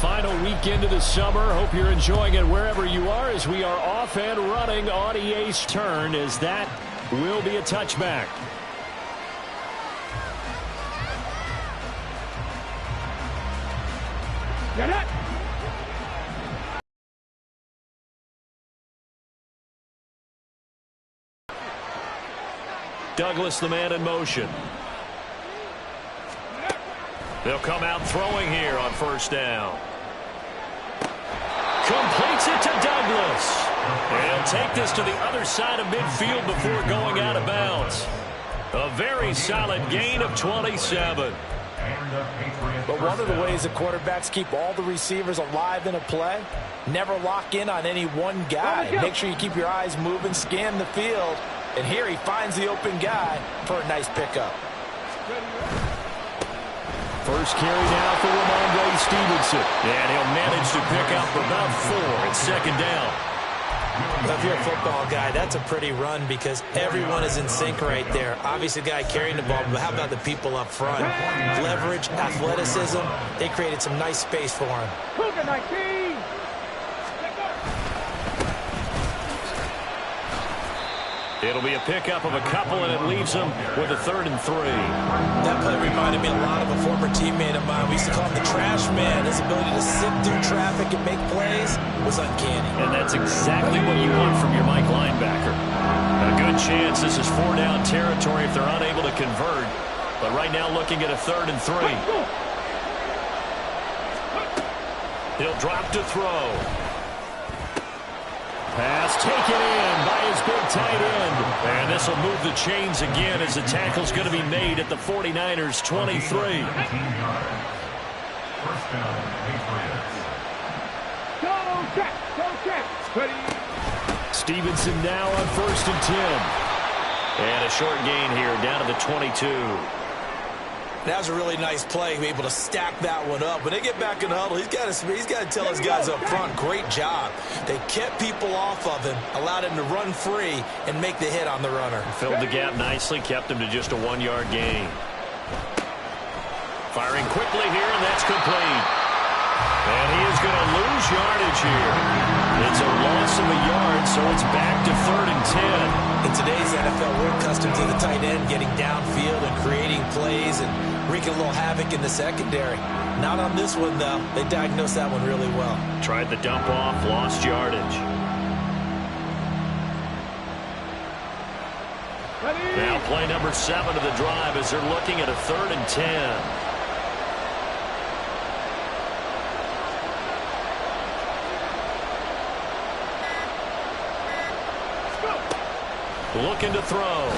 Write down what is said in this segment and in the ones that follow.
final weekend of the summer. Hope you're enjoying it wherever you are as we are off and running on EA's turn, as that will be a touchback. Get it! Douglas, the man in motion. They'll come out throwing here on first down. Completes it to Douglas. And he'll take this to the other side of midfield before going out of bounds. A very solid gain of 27. But one of the ways the quarterbacks keep all the receivers alive in a play, never lock in on any one guy. Make sure you keep your eyes moving, scan the field. And here he finds the open guy for a nice pickup. First carry now for Ramondre Stevenson. And he'll manage to pick up about 4 at second down. Well, if you're a football guy, that's a pretty run because everyone is in sync right there. Obviously, the guy carrying the ball, but how about the people up front? Leverage, athleticism, they created some nice space for him. It'll be a pickup of a couple, and it leaves them with a 3rd and 3. That play reminded me a lot of a former teammate of mine. We used to call him the trash man. His ability to sift through traffic and make plays was uncanny. And that's exactly what you want from your Mike linebacker. A good chance this is 4-down territory if they're unable to convert. But right now looking at a 3rd and 3. He'll drop to throw. Pass taken in by his big tight end. And this will move the chains again as the tackle's going to be made at the 49ers' 23. Stevenson now on 1st and 10. And a short gain here down to the 22. That was a really nice play, be able to stack that one up. When they get back in the huddle, he's got to tell his guys up front, great job. They kept people off of him, allowed him to run free and make the hit on the runner. Filled the gap nicely, kept him to just a 1-yard gain. Firing quickly here, and that's complete. And he is going to lose yardage here. It's a loss of a yard, so it's back to 3rd and 10. In today's NFL, we're accustomed to the tight end getting downfield and creating plays and wreaking a little havoc in the secondary. Not on this one, though. They diagnosed that one really well. Tried the dump off, lost yardage. Now play number 7 of the drive as they're looking at a 3rd and 10. Looking to throw.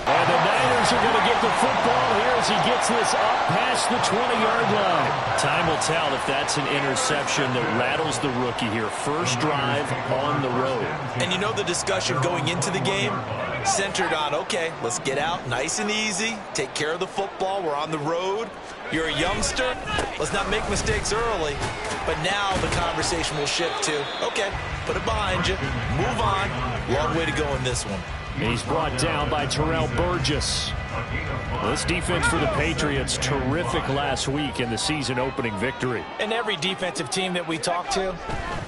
And the Niners are going to get the football here as he gets this up past the 20-yard line. Time will tell if that's an interception that rattles the rookie here. First drive on the road. And you know the discussion going into the game centered on, okay, let's get out nice and easy, take care of the football, we're on the road. You're a youngster, let's not make mistakes early. But now the conversation will shift to, okay, put it behind you, move on. Long way to go in this one. He's brought down by Terrell Burgess. This defense for the Patriots, terrific last week in the season-opening victory. And every defensive team that we talk to,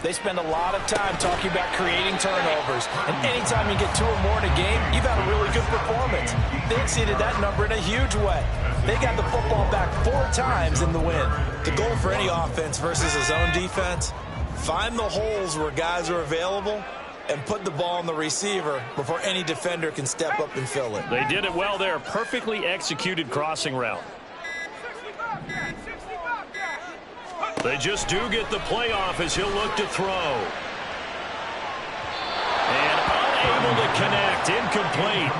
they spend a lot of time talking about creating turnovers. And anytime you get 2 or more in a game, you've had a really good performance. They exceeded that number in a huge way. They got the football back 4 times in the win. The goal for any offense versus his own defense, find the holes where guys are available and put the ball on the receiver before any defender can step up and fill it. They did it well there. Perfectly executed crossing route. They just do get the play off as he'll look to throw. And unable to connect. Incomplete.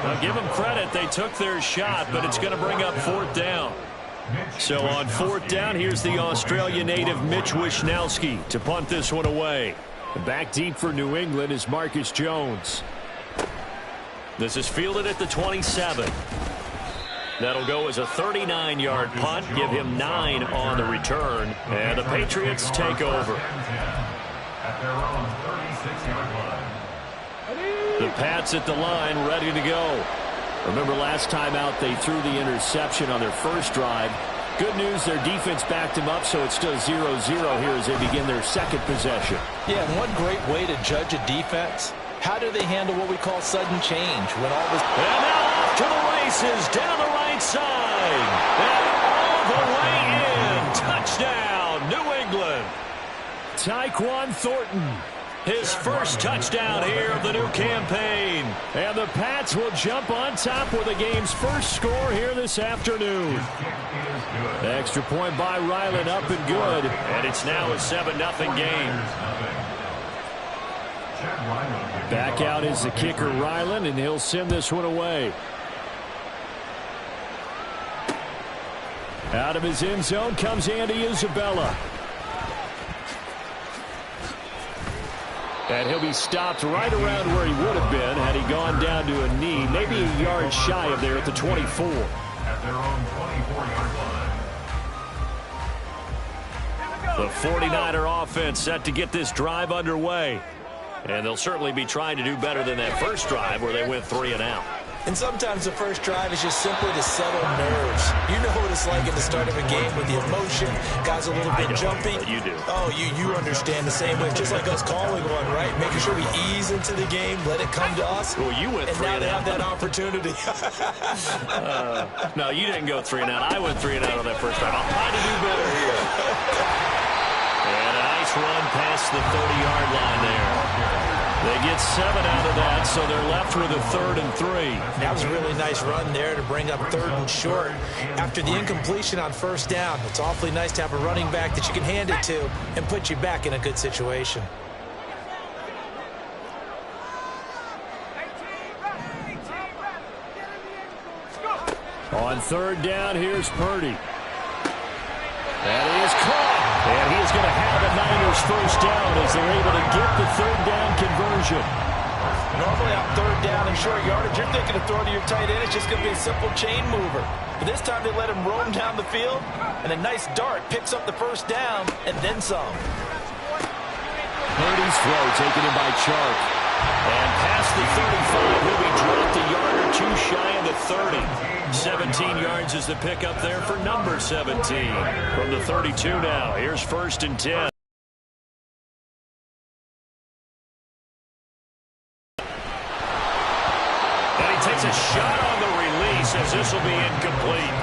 Now give them credit. They took their shot, but it's going to bring up 4th down. So on 4th down, here's the Australia native Mitch Wishnowsky to punt this one away. Back deep for New England is Marcus Jones. This is fielded at the 27. That'll go as a 39-yard punt, give him 9 on the return, and the Patriots take over. The Pats at the line, ready to go. Remember last time out they threw the interception on their first drive. Good news, their defense backed him up, so it's still 0-0 here as they begin their second possession. Yeah, and one great way to judge a defense, how do they handle what we call sudden change? When all this... And now off to the races, down the right side. And all the way in. Touchdown, New England. Tyquan Thornton. His first touchdown here of the new campaign. And the Pats will jump on top with the game's first score here this afternoon. Extra point by Ryland, up and good. And it's now a 7-0 game. Back out is the kicker, Ryland, and he'll send this one away. Out of his end zone comes Andy Isabella. And he'll be stopped right around where he would have been had he gone down to a knee, maybe a yard shy of there at the 24. At their own 24-yard line. The 49er offense set to get this drive underway. And they'll certainly be trying to do better than that first drive where they went 3 and out. And sometimes the first drive is just simply to settle nerves. You know what it's like at the start of a game with the emotion. Guys a little bit jumpy. You do. Oh, you understand the same way. Just like us calling one, right? Making sure we ease into the game, let it come to us. Well, you went 3 and out. And now they have that opportunity. No, you didn't go 3 and out. I went 3 and out on that first drive. I'll try to do better here. And a nice run past the 30-yard line there. They get 7 out of that, so they're left with a 3rd and 3. That was a really nice run there to bring up 3rd and short. After the incompletion on first down, it's awfully nice to have a running back that you can hand it to and put you back in a good situation. On 3rd down, here's Purdy. That is caught. And he is going to have a Niners first down as they're able to get the 3rd down conversion. Normally on 3rd down and short yardage, you're thinking of throwing to your tight end. It's just going to be a simple chain mover. But this time they let him roam down the field, and a nice dart picks up the first down and then some. Purdy's throw taken in by Chark. And past the 35, he'll be dropped a yard or two shy of the 30. 17 yards is the pickup there for number 17. From the 32 now, here's 1st and 10. And he takes a shot on the release as this will be incomplete.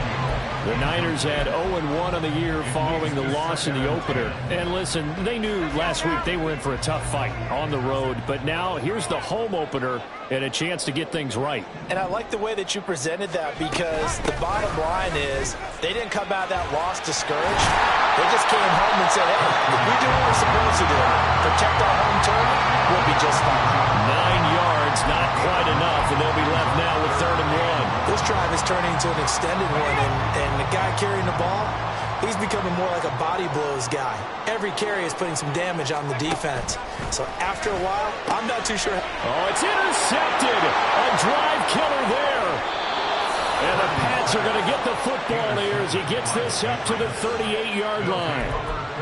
The Niners had 0-1 on the year following the loss in the opener. And listen, they knew last week they were in for a tough fight on the road. But now here's the home opener and a chance to get things right. And I like the way that you presented that, because the bottom line is they didn't come out of that loss discouraged. They just came home and said, hey, if we do what we're supposed to do, protect our home turf, we'll be just fine. 9 yards, not quite enough, and they'll be left now with 3rd and 1. This drive is turning into an extended one, and the guy carrying the ball, he's becoming more like a body blows guy. Every carry is putting some damage on the defense. So after a while, I'm not too sure. Oh, it's intercepted. A drive killer there. And the Pats are going to get the football here as he gets this up to the 38-yard line.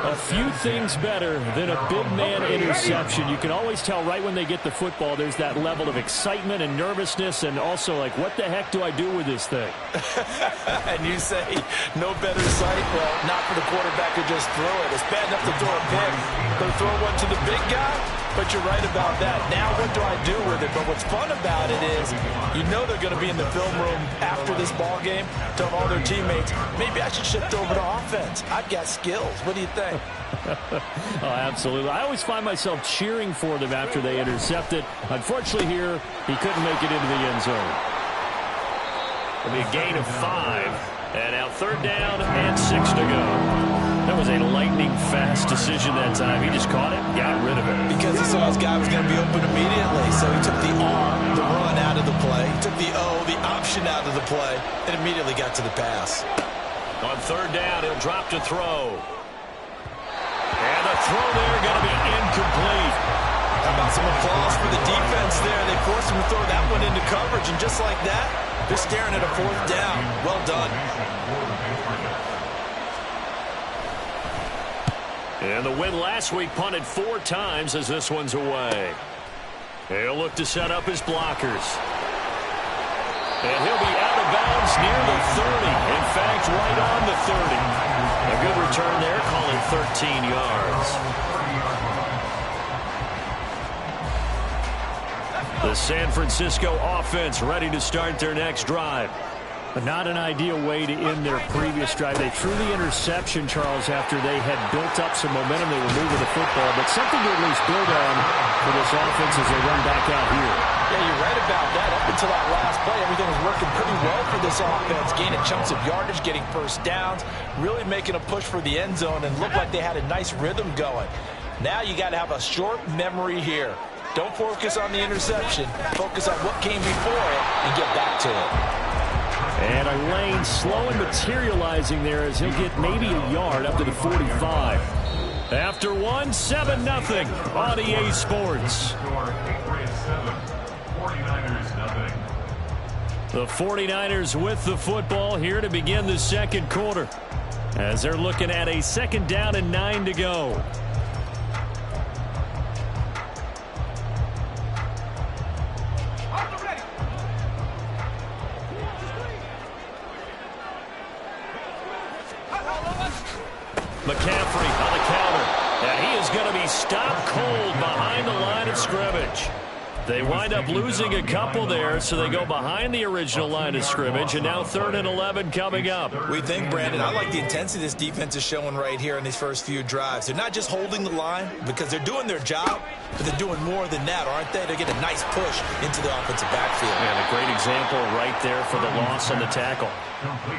A few things better than a big man interception. You can always tell right when they get the football, there's that level of excitement and nervousness, and also like, what the heck do I do with this thing? And you say, no better sight? Well, not for the quarterback to just throw it. It's bad enough to throw a pick, but to throw one to the big guy? But you're right about that. Now what do I do with it? But what's fun about it is you know they're going to be in the film room after this ball game, tell all their teammates, maybe I should shift over to offense. I've got skills. What do you think? Oh, absolutely. I always find myself cheering for them after they intercept it. Unfortunately here, he couldn't make it into the end zone. It'll be a gain of 5. And now 3rd down and 6 to go. That was a lightning-fast decision that time. He just caught it, got rid of it. Because he saw his guy was going to be open immediately, so he took the R, the run, out of the play. He took the O, the option, out of the play, and immediately got to the pass. On 3rd down, he'll drop to throw. And the throw there going to be incomplete. How about some applause for the defense there? They forced him to throw that one into coverage, and just like that, they're staring at a 4th down. Well done. And the win last week punted 4 times as this one's away. He'll look to set up his blockers. And he'll be out of bounds near the 30. In fact, right on the 30. A good return there, call it 13 yards. The San Francisco offense ready to start their next drive. But not an ideal way to end their previous drive. They threw the interception, Charles, after they had built up some momentum. They were moving the football, but something to at least build on for this offense as they run back out here. Yeah, you're right about that. Up until that last play, everything was working pretty well for this offense. Gaining chunks of yardage, getting first downs, really making a push for the end zone, and looked like they had a nice rhythm going. Now you got to have a short memory here. Don't focus on the interception. Focus on what came before it and get back to it. And a lane slow and materializing there as he'll get maybe a yard up to the 45. After one, 7-0 on EA Sports. The 49ers with the football here to begin the second quarter, as they're looking at a 2nd down and 9 to go. McCaffrey on the counter, and he is going to be stopped cold behind the line of scrimmage. They wind up losing a couple there, so they go behind the original line of scrimmage, and now 3rd and 11 coming up. We think, Brandon, I like the intensity this defense is showing right here in these first few drives. They're not just holding the line because they're doing their job, but they're doing more than that, aren't they? They're getting a nice push into the offensive backfield. And a great example right there for the loss on the tackle.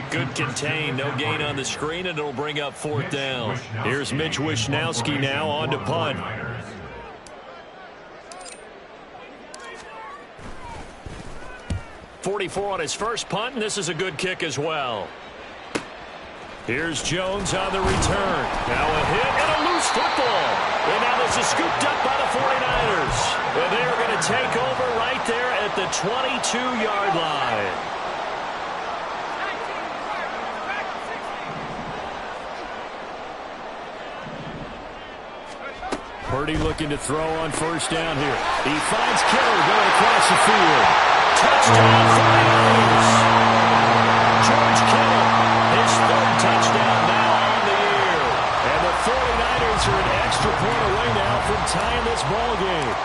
Good contain, no gain on the screen, and it'll bring up 4th down. Here's Mitch Wishnowski now on to punt. .44 on his first punt, and this is a good kick as well. Here's Jones on the return. Now a hit and a loose football. And now this is scooped up by the 49ers. And they are going to take over right there at the 22-yard line. Purdy looking to throw on 1st down here. He finds Kittle going across the field. Touchdown 49ers. George Kittle, his 3rd touchdown now on the year. And the 49ers are an extra point away now from tying this ball game.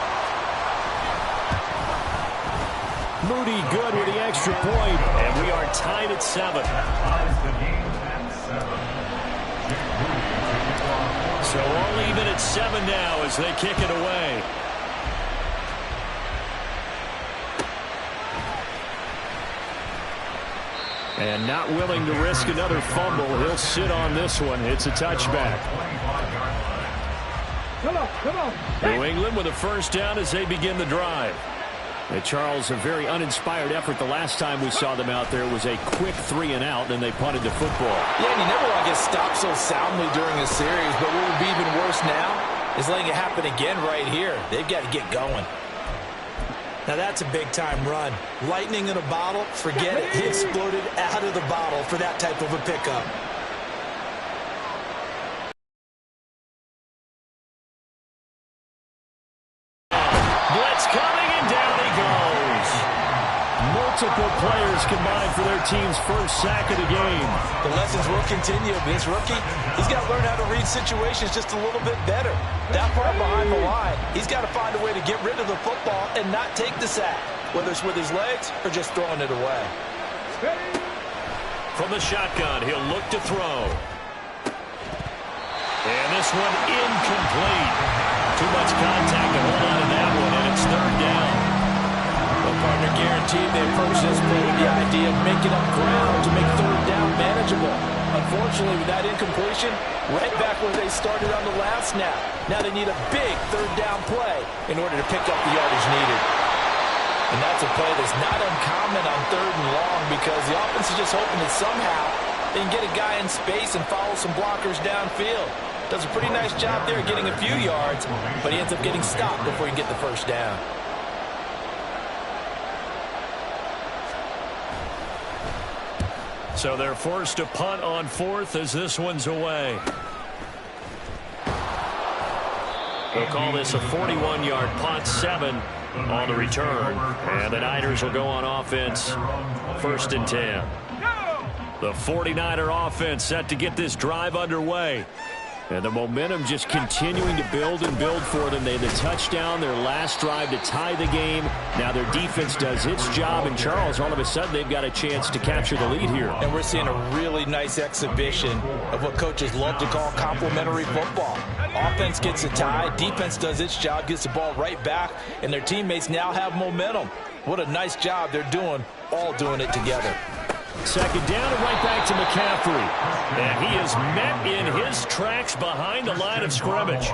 Moody good with the extra point, and we are tied at 7. So all even at 7 now as they kick it away. And not willing to risk another fumble. He'll sit on this one. It's a touchback. Come on. New England with a 1st down as they begin the drive. And Charles, a very uninspired effort the last time we saw them out there. It was a quick 3 and out, and they punted the football. Yeah, and you never want to get stopped so soundly during a series, but what would be even worse now is letting it happen again right here. They've got to get going. Now that's a big-time run. Lightning in a bottle, forget it. He exploded out of the bottle for that type of a pickup. Blitz coming, and down he goes. Multiple players combined for their team's 1st sack of the game. The lessons will continue. This rookie, he's got to learn how to read situations just a little bit better. That part behind the line, he's got to find a way to get rid of the football and not take the sack, whether it's with his legs or just throwing it away. From the shotgun, he'll look to throw. And this one incomplete. Too much contact to hold on to that one, and it's 3rd down. The partner guaranteed they approach this play with the idea of making up ground to make 3rd down manageable. Unfortunately, with that incompletion, right back where they started on the last snap. Now they need a big 3rd down play in order to pick up the yardage needed. And that's a play that's not uncommon on 3rd and long because the offense is just hoping that somehow they can get a guy in space and follow some blockers downfield. Does a pretty nice job there getting a few yards, but he ends up getting stopped before he can get the 1st down. So they're forced to punt on 4th as this one's away. They'll call this a 41-yard punt, 7 on the return. And the Niners will go on offense, 1st and 10. The 49er offense set to get this drive underway. And the momentum just continuing to build and build for them. They had the touchdown, their last drive to tie the game. Now their defense does its job. And Charles, all of a sudden, they've got a chance to capture the lead here. And we're seeing a really nice exhibition of what coaches love to call complementary football. Offense gets a tie, defense does its job, gets the ball right back, and their teammates now have momentum. What a nice job they're doing, all doing it together. 2nd down and right back to McCaffrey. And he is met in his tracks behind the line of scrimmage.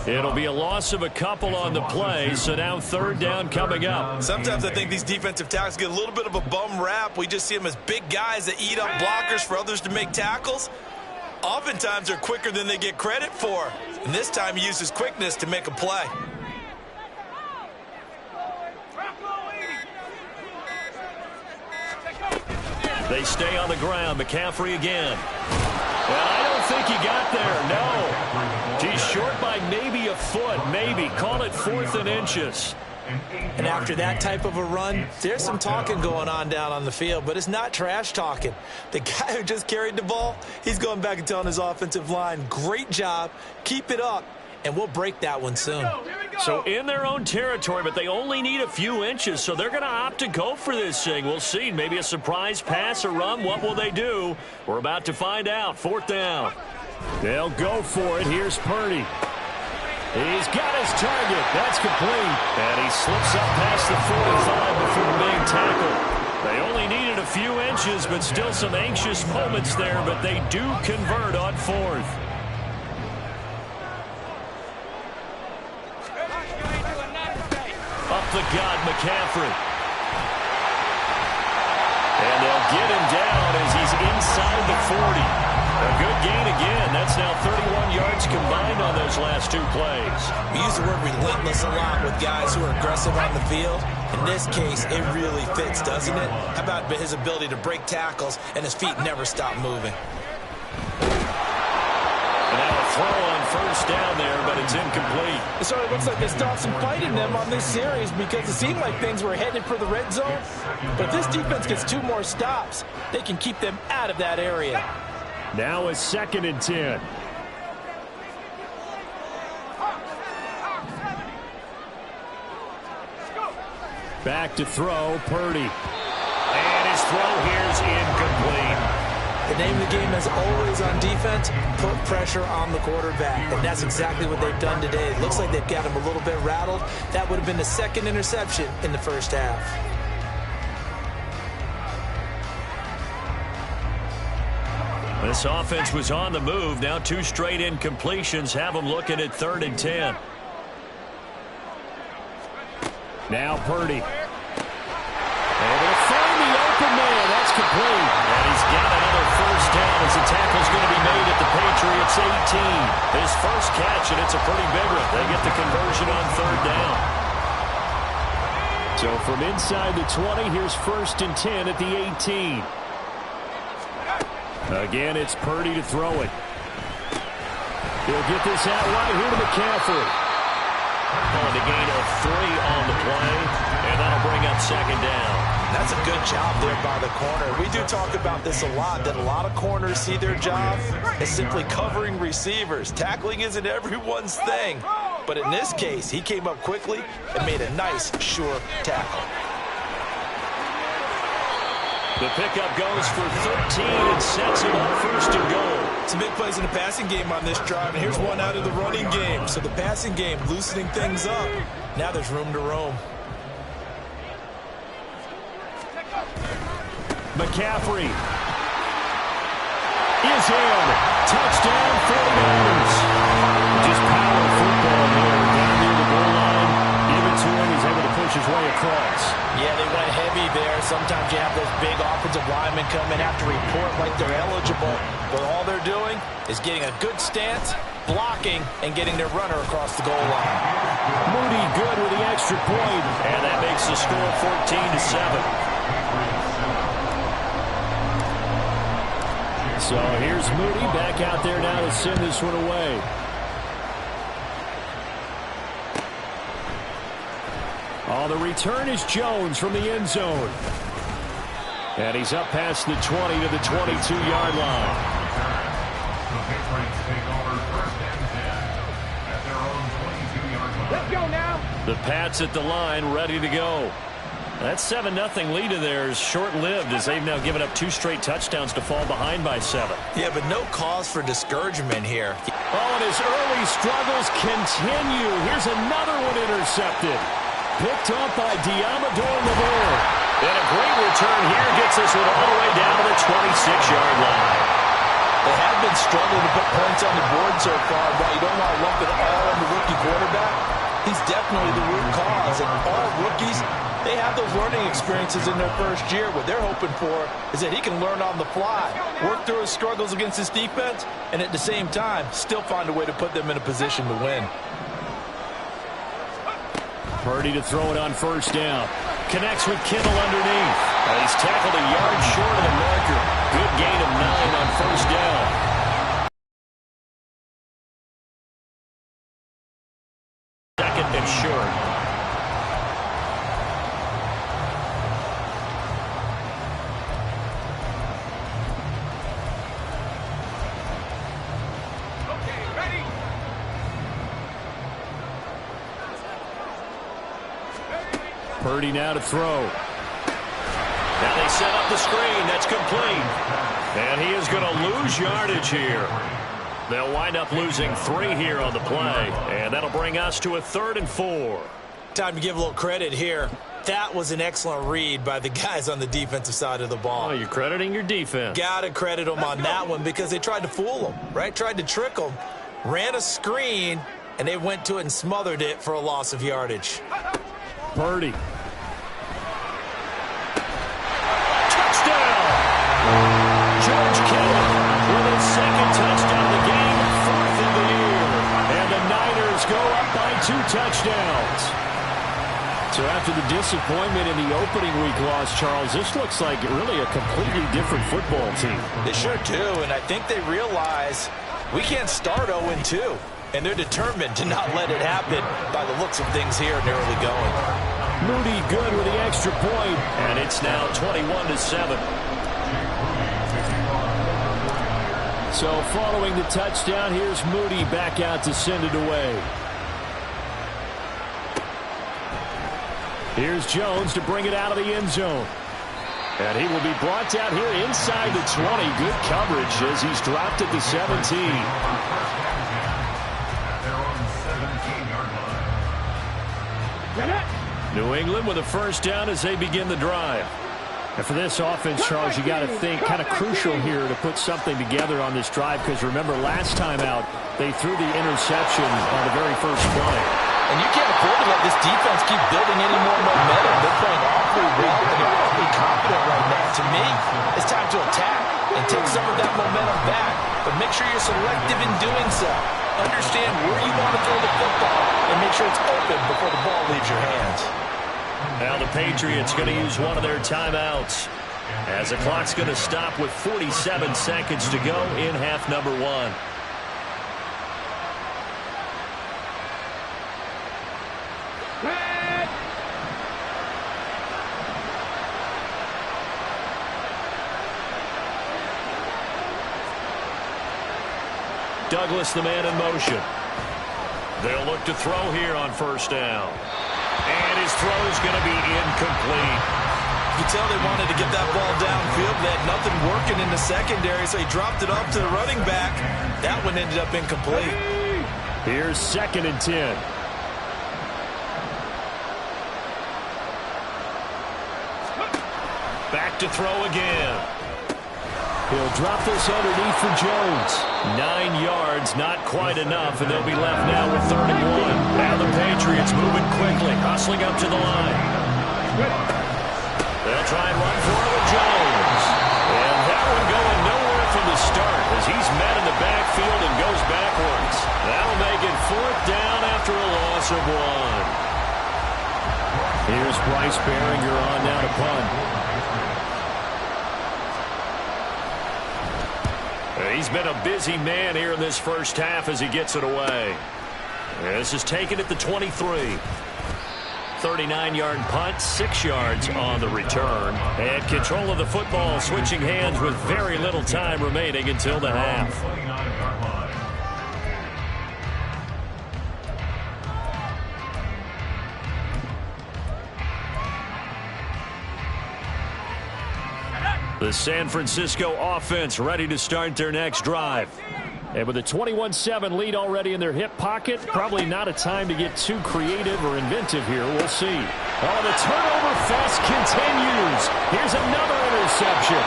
It'll be a loss of a couple on the play, so now 3rd down coming up. Sometimes I think these defensive tackles get a little bit of a bum rap. We just see them as big guys that eat up blockers for others to make tackles. Oftentimes they're quicker than they get credit for. And this time he uses quickness to make a play. They stay on the ground. McCaffrey again. Well, I don't think he got there. No. He's short by maybe a foot. Maybe. Call it 4th and inches. And after that type of a run, there's some talking going on down on the field, but it's not trash talking. The guy who just carried the ball, he's going back and telling his offensive line, great job, keep it up, and we'll break that one soon. So in their own territory, but they only need a few inches, so they're going to opt to go for this thing. We'll see. Maybe a surprise pass or run. What will they do? We're about to find out. 4th down. They'll go for it. Here's Purdy. He's got his target. That's complete. And he slips up past the 45 before being tackled. They only needed a few inches, but still some anxious moments there, but they do convert on 4th. Up the gut, McCaffrey. And they'll get him down as he's inside the 40. A good gain again. That's now 31 yards combined on those last 2 plays. We use the word relentless a lot with guys who are aggressive on the field. In this case, it really fits, doesn't it? How about his ability to break tackles and his feet never stop moving? And now a throw on 1st down there, but it's incomplete. It sort of looks like they stopped some fight in them on this series because it seemed like things were headed for the red zone. But if this defense gets 2 more stops, they can keep them out of that area. Now a 2nd and 10. Back to throw, Purdy. And his throw here's incomplete. The name of the game is always on defense, put pressure on the quarterback. And that's exactly what they've done today. It looks like they've got him a little bit rattled. That would have been the 2nd interception in the 1st half. This offense was on the move. Now 2 straight incompletions have them looking at 3rd and 10. Now Purdy. Able to find the open man. That's complete. And he's got another 1st down as the tackle's going to be made at the Patriots 18. His first catch, and it's a pretty big one. They get the conversion on 3rd down. So from inside the 20, here's 1st and 10 at the 18. Again, it's Purdy to throw it. He'll get this out right here to McCaffrey. On the gain of 3 on the play, and that'll bring up 2nd down. That's a good job there by the corner. We do talk about this a lot, that a lot of corners see their job as simply covering receivers. Tackling isn't everyone's thing. But in this case, he came up quickly and made a nice, sure tackle. The pickup goes for 13 and sets him up 1st and goal. Some big plays in the passing game on this drive, and here's one out of the running game. So the passing game loosening things up. Now there's room to roam. McCaffrey is in. Touchdown, 49ers. Just power football here. Down near the goal line. Give it to him. He's able to push his way across. Yeah, they went heavy there. Sometimes you have those big offensive linemen come in after report like they're eligible. But all they're doing is getting a good stance, blocking, and getting their runner across the goal line. Moody good with the extra point. And that makes the score 14-7. So here's Moody back out there now to send this one away. Oh, the return is Jones from the end zone. And he's up past the 20 to the 22-yard line. The Patriots take over first and 10 at their own 22-yard line. Let's go now. The Pats at the line, ready to go. That 7-0 lead of theirs short-lived as they've now given up 2 straight touchdowns to fall behind by 7. Yeah, but no cause for discouragement here. Oh, and his early struggles continue. Here's another one intercepted. Picked up by Diamador Navarre. And a great return here gets this one all the way down to the 26-yard line. They have been struggling to put points on the board so far, but you don't want to lump it all on the rookie quarterback. He's definitely the root cause, and all rookies, they have those learning experiences in their first year. What they're hoping for is that he can learn on the fly, work through his struggles against his defense, and at the same time, still find a way to put them in a position to win. Purdy to throw it on first down. Connects with Kittle underneath. He's tackled a yard short of the marker. Good gain of 9 on first down. Second and short. Purdy now to throw. Now they set up the screen. That's complete. And he is going to lose yardage here. They'll wind up losing 3 here on the play. And that'll bring us to a 3rd and 4. Time to give a little credit here. That was an excellent read by the guys on the defensive side of the ball. Oh, you're crediting your defense. Gotta credit them on that one because they tried to fool them, right? Tried to trick them. Ran a screen, and they went to it and smothered it for a loss of yardage. Purdy. George Kittle with his 2nd touchdown of the game, 4th of the year. And the Niners go up by 2 touchdowns. So after the disappointment in the opening week loss, Charles, this looks like really a completely different football team. They sure do, and I think they realize we can't start 0-2. And they're determined to not let it happen by the looks of things here in the early going. Moody good with the extra point. And it's now 21-7. So following the touchdown, here's Moody back out to send it away. Here's Jones to bring it out of the end zone. And he will be brought down here inside the 20. Good coverage as he's dropped at the 17. New England with a first down as they begin the drive. And for this offense, Charles, you got to think kind of crucial here to put something together on this drive because remember last time out they threw the interception on the very first play. And you can't afford to let this defense keep building any more momentum. They're playing awfully well and they're awfully confident right now. To me, it's time to attack and take some of that momentum back. But make sure you're selective in doing so. Understand where you want to throw the football and make sure it's open before the ball leaves your hands. Now the Patriots going to use one of their timeouts as the clock's going to stop with 47 seconds to go in half number 1. Douglas, the man in motion. They'll look to throw here on first down. And his throw's going to be incomplete. You can tell they wanted to get that ball downfield. They had nothing working in the secondary, so he dropped it off to the running back. That one ended up incomplete. Here's 2nd and 10. Back to throw again. He'll drop this underneath for Jones. 9 yards, not quite enough, and they'll be left now with 3rd and 1. Now the Patriots moving quickly, hustling up to the line. They'll try and run for it with Jones. And that one going nowhere from the start as he's met in the backfield and goes backwards. That'll make it 4th down after a loss of 1. Here's Bryce Behringer on now to punt. He's been a busy man here in this first half as he gets it away. This is taken at the 23. 39-yard punt, 6 yards on the return. And control of the football switching hands with very little time remaining until the half. The San Francisco offense ready to start their next drive. And with a 21-7 lead already in their hip pocket, probably not a time to get too creative or inventive here. We'll see. Oh, the turnover fest continues. Here's another interception.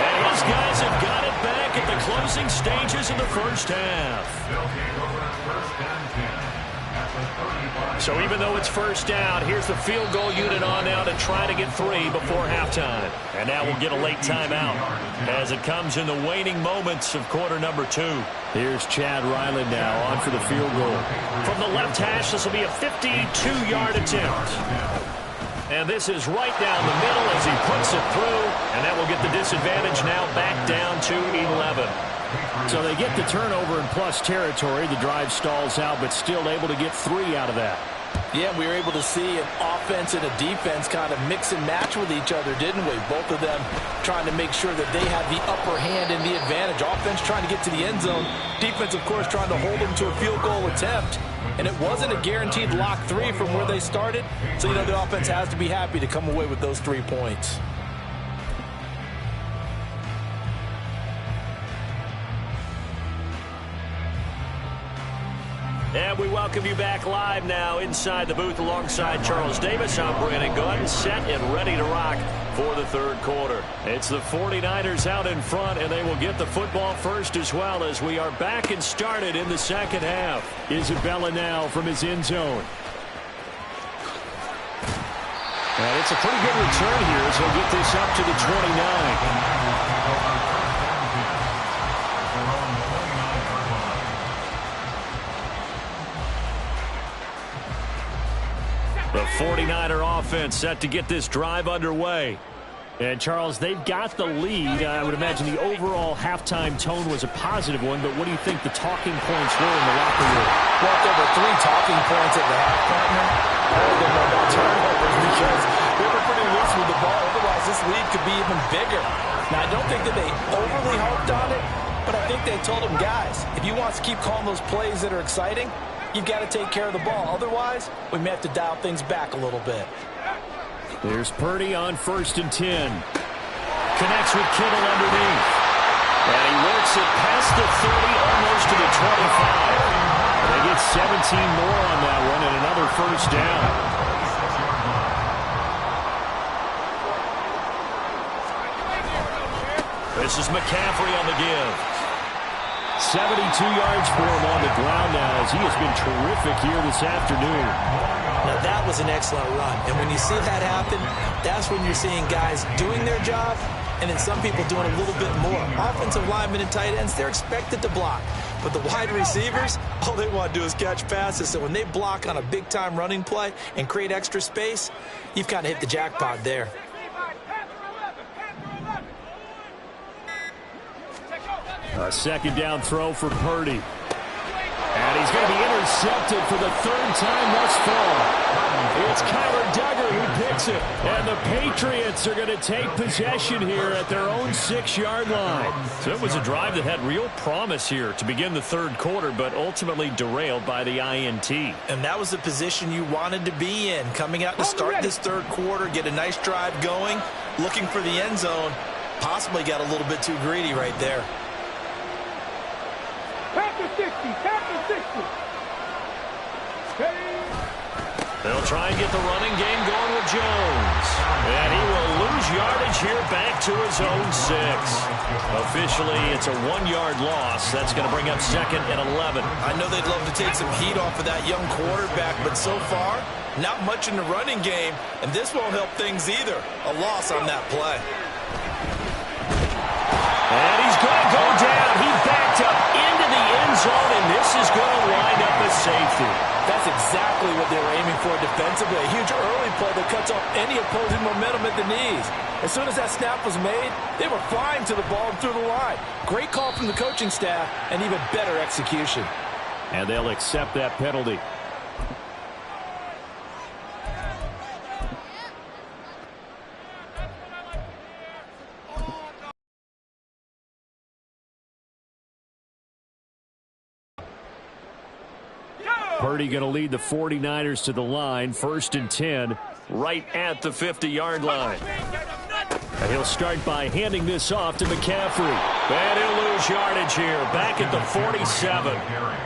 And his guys have got it back at the closing stages of the first half. So even though it's first down, here's the field goal unit on now to try to get 3 before halftime. And now we'll get a late timeout as it comes in the waning moments of quarter number 2. Here's Chad Ryland now on for the field goal. From the left hash, this will be a 52-yard attempt. And this is right down the middle as he puts it through. And that will get the disadvantage now back down to 11. So they get the turnover in plus territory. The drive stalls out, but still able to get 3 out of that. Yeah, we were able to see an offense and a defense kind of mix and match with each other, didn't we? Both of them trying to make sure that they had the upper hand and the advantage. Offense trying to get to the end zone. Defense, of course, trying to hold them to a field goal attempt. And it wasn't a guaranteed lock 3 from where they started. So, you know, the offense has to be happy to come away with those 3 points. And we welcome you back live now inside the booth alongside Charles Davis. I'm Brandon Gunn, set and ready to rock for the third quarter. It's the 49ers out in front, and they will get the football first as well as we are back and started in the second half. Isabella now from his end zone. And it's a pretty good return here as he'll get this up to the 29. The 49er offense set to get this drive underway. And, Charles, they've got the lead. I would imagine the overall halftime tone was a positive one, but what do you think the talking points were in the locker room? Well, there were 3 talking points at the half, partner. All of them were about turnovers because they were pretty loose with the ball. Otherwise, this lead could be even bigger. Now, I don't think that they overly harped on it, but I think they told them, guys, if you want to keep calling those plays that are exciting, you've got to take care of the ball. Otherwise, we may have to dial things back a little bit. There's Purdy on 1st and 10. Connects with Kittle underneath. And he works it past the 30, almost to the 25. And they get 17 more on that one and another first down. This is McCaffrey on the give. 72 yards for him on the ground now as he has been terrific here this afternoon. Now, that was an excellent run. And when you see that happen, that's when you're seeing guys doing their job and then some people doing a little bit more. Offensive linemen and tight ends, they're expected to block. But the wide receivers, all they want to do is catch passes. So when they block on a big-time running play and create extra space, you've kind of hit the jackpot there. A second down throw for Purdy. And he's going to be intercepted for the 3rd time thus far. It's Kyler Duggar who picks it. And the Patriots are going to take possession here at their own 6-yard line. So it was a drive that had real promise here to begin the third quarter, but ultimately derailed by the INT. And that was the position you wanted to be in. Coming out to start this third quarter, get a nice drive going, looking for the end zone. Possibly got a little bit too greedy right there. They'll try and get the running game going with Jones. And he will lose yardage here back to his own 6. Officially, it's a 1-yard loss. That's going to bring up 2nd and 11. I know they'd love to take some heat off of that young quarterback, but so far, not much in the running game, and this won't help things either. A loss on that play. And he's going to go down. He backed up into the end zone, and this is going to wind up a safety. That's exactly what they were aiming for defensively. A huge early play that cuts off any opposing momentum at the knees. As soon as that snap was made, they were flying to the ball and through the line. Great call from the coaching staff and even better execution. And they'll accept that penalty. Purdy going to lead the 49ers to the line. 1st and 10. Right at the 50-yard line. And he'll start by handing this off to McCaffrey. And he'll lose yardage here. Back at the 47.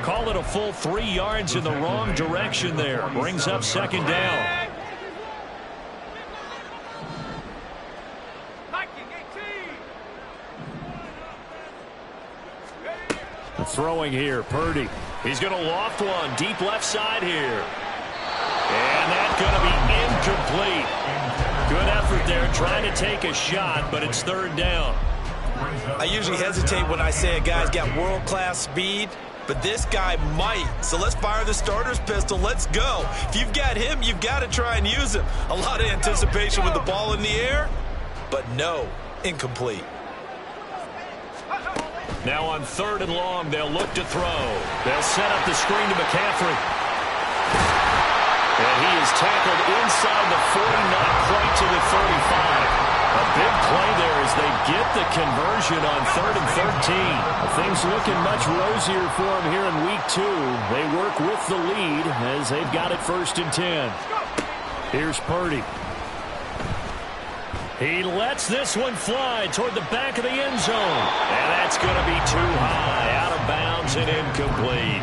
Call it a full 3 yards in the wrong direction there. Brings up 2nd down. Throwing here, Purdy. He's going to loft one deep left side here. And that's going to be incomplete. Good effort there trying to take a shot, but it's 3rd down. I usually hesitate when I say a guy's got world-class speed, but this guy might. So let's fire the starter's pistol. Let's go. If you've got him, you've got to try and use him. A lot of anticipation with the ball in the air, but no, incomplete. Now on 3rd and long, they'll look to throw. They'll set up the screen to McCaffrey. And he is tackled inside the 40, not quite to the 35. A big play there as they get the conversion on 3rd and 13. Things looking much rosier for him here in week 2. They work with the lead as they've got it 1st and 10. Here's Purdy. He lets this one fly toward the back of the end zone. And that's going to be too high, out of bounds and incomplete.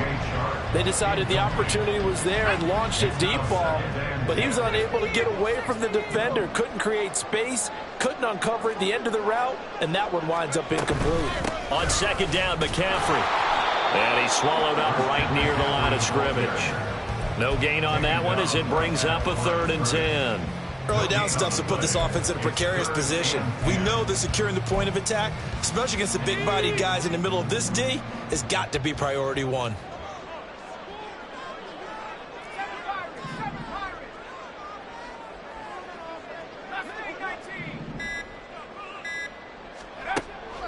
They decided the opportunity was there and launched a deep ball, but he was unable to get away from the defender. Couldn't create space, couldn't uncover at the end of the route, and that one winds up incomplete. On 2nd down, McCaffrey. And he swallowed up right near the line of scrimmage. No gain on that one as it brings up a 3rd and 10. Early down stuff's to put this offense in a precarious position. We know that securing the point of attack, especially against the big-bodied guys in the middle of this D, has got to be priority 1.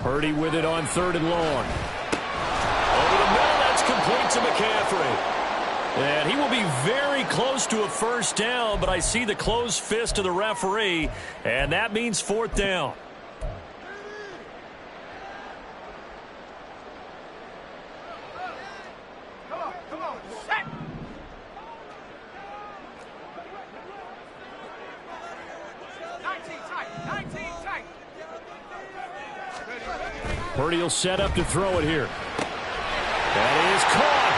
Purdy with it on 3rd and long. Over the middle, that's complete to McCaffrey. And he will be very close to a 1st down, but I see the closed fist of the referee, and that means 4th down. Come on, set. Purdy will set up to throw it here. That is caught.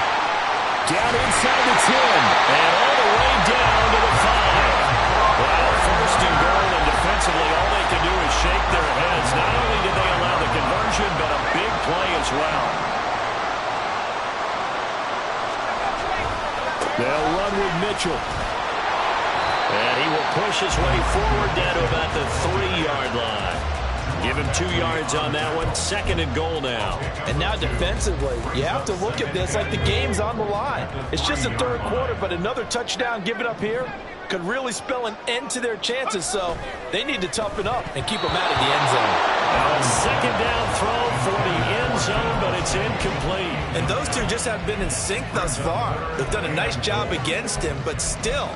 Down inside the 10. And all the way down to the 5. Well, 1st and goal, and defensively all they can do is shake their heads. Not only did they allow the conversion, but a big play as well. They'll run with Mitchell. And he will push his way forward down to about the 3-yard line. Give him 2 yards on that one. 2nd and goal now. And now defensively, you have to look at this like the game's on the line. It's just the 3rd quarter, but another touchdown given up here could really spell an end to their chances, so they need to toughen up and keep them out of the end zone. Now a 2nd down throw for the end zone, but it's incomplete. And those two just haven't been in sync thus far. They've done a nice job against him, but still,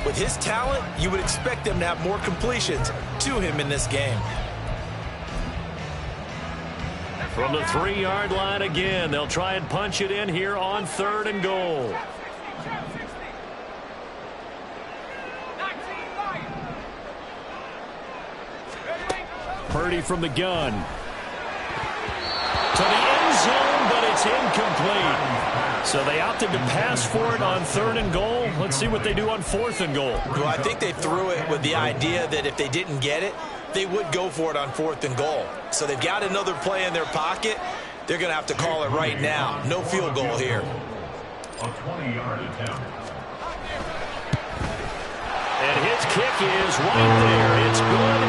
with his talent, you would expect them to have more completions to him in this game. From the 3-yard line again, they'll try and punch it in here on 3rd and goal. Purdy from the gun. To the end zone, but it's incomplete. So they opted to pass for it on 3rd and goal. Let's see what they do on 4th and goal. Well, I think they threw it with the idea that if they didn't get it, they would go for it on 4th and goal. So they've got another play in their pocket. They're going to have to call it right now. No field goal here. A 20-yard attempt. And his kick is right there. It's good.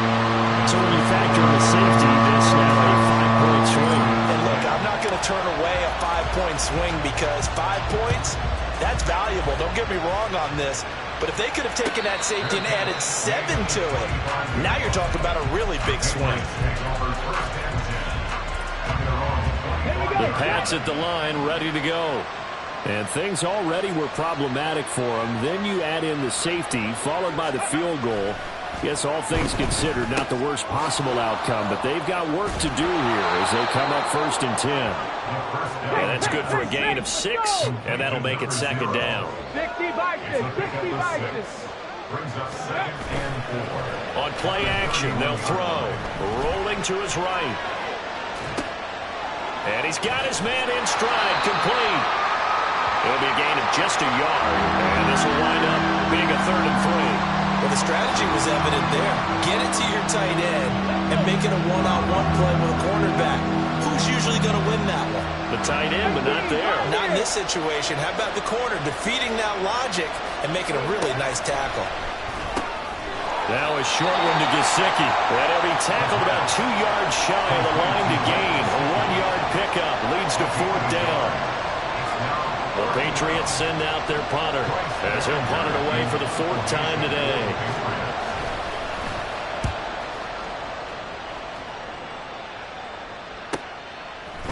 So when you factor in the safety, this now a 5-point swing. And look, I'm not going to turn away a 5-point swing because 5 points, that's valuable. Don't get me wrong on this. But if they could have taken that safety and added 7 to it, now you're talking about a really big swing. The Pats at the line, ready to go. And things already were problematic for them. Then you add in the safety, followed by the field goal. Yes, all things considered, not the worst possible outcome, but they've got work to do here as they come up 1st and 10. And that's good for a gain of 6, and that'll make it 2nd down. 60 by 6, 60 by 6. Brings up 2nd and 4. On play action, they'll throw. Rolling to his right. And he's got his man in stride, complete. It'll be a gain of just a yard, and this will wind up being a 3rd and 3. Well, the strategy was evident there. Get it to your tight end and make it a one-on-one play with a cornerback. Who's usually going to win that one? The tight end, but not there. Not in this situation. How about the corner defeating that logic and making a really nice tackle? Now a short one to Gesicki. And he'll be tackled about 2 yards shy of the line to gain. A 1-yard pickup leads to 4th down. The Patriots send out their punter as he'll punt it away for the 4th time today.